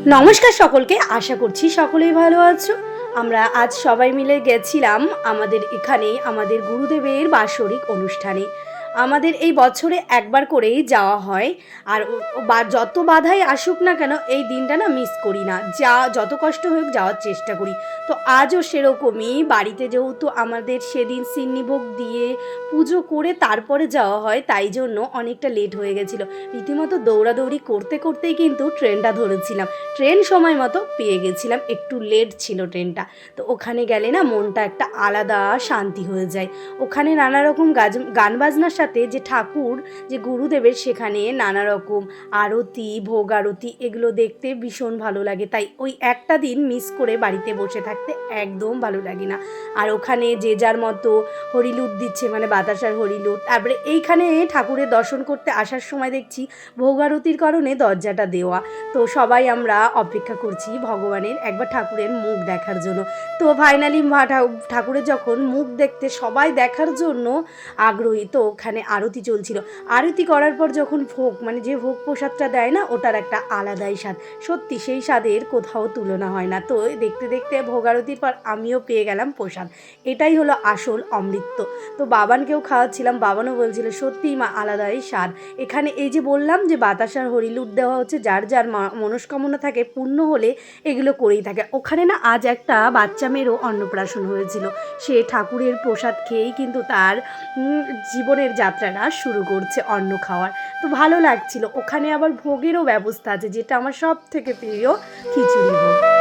নমস্কার সকলকে, আশা করছি সকলেই ভালো আছো। আমরা আজ সবাই মিলে গেছিলাম আমাদের এখানে আমাদের গুরুদেবের বাৎসরিক অনুষ্ঠানে। আমাদের এই বছরে একবার করেই যাওয়া হয়। আর যত বাধাই আসুক না কেন এই দিনটা না মিস করি না, যত কষ্ট হোক যাওয়ার চেষ্টা করি। তো আজও সেরকমই, বাড়িতে যেহেতু আমাদের সেদিন সিন্নিভোগ দিয়ে পুজো করে তারপরে যাওয়া হয়, তাই জন্য অনেকটা লেট হয়ে গেছিলো। রীতিমতো দৌড়াদৌড়ি করতে করতেই কিন্তু ট্রেনটা ধরেছিলাম। ট্রেন সময় মতো পেয়ে গেছিলাম, একটু লেট ছিল ট্রেনটা। তো ওখানে গেলে না মনটা একটা আলাদা শান্তি হয়ে যায়। ওখানে নানা রকম গান বাজনার সাথে যে ঠাকুর, যে গুরুদেবের, সেখানে নানা রকম আরতি, ভোগ আরতি, এগুলো দেখতে ভীষণ ভালো লাগে। তাই ওই একটা দিন মিস করে বাড়িতে বসে থাকতে একদম ভালো লাগে না। আর ওখানে যে যার মতো হরিলুট দিচ্ছে, মানে বাতাসার হরিলুট। তারপরে এইখানে ঠাকুরের দর্শন করতে আসার সময় দেখছি ভোগ আরতির কারণে দরজাটা দেওয়া। তো সবাই আমরা অপেক্ষা করছি ভগবানের একবার ঠাকুরের মুখ দেখার জন্য। তো ফাইনালি ঠাকুরের যখন মুখ দেখতে সবাই দেখার জন্য আগ্রহী, তো ওখানে আরতি চলছিল। আরতি করার পর যখন ভোগ, মানে যে ভোগ প্রসাদটা দেয় না, ওটার একটা আলাদাই স্বাদ। সত্যি সেই স্বাদের কোথাও তুলনা হয় না। তো দেখতে দেখতে ভোগ আরতির পর আমিও পেয়ে গেলাম প্রসাদ। এটাই হলো আসল অমৃত। তো বাবানকেও খাওয়াচ্ছিলাম, বাবানও বলছিল সত্যিই মা আলাদাই স্বাদ। এখানে এই যে বললাম যে বাতাসার হরিলুট দেওয়া হচ্ছে, যার যার মনস্কামনা থাকে পূর্ণ হলে এগুলো করেই থাকে। ওখানে না আজ একটা বাচ্চা মেয়েরও অন্নপ্রাশন হয়েছিল। সে ঠাকুরের প্রসাদ খেয়েই কিন্তু তার জীবনের যাত্রাটা শুরু করছে অন্ন খাওয়ার। তো ভালো লাগছিল। ওখানে আবার ভোগেরও ব্যবস্থা আছে, যেটা আমার সব থেকে প্রিয়, খিচুড়ি ভোগ।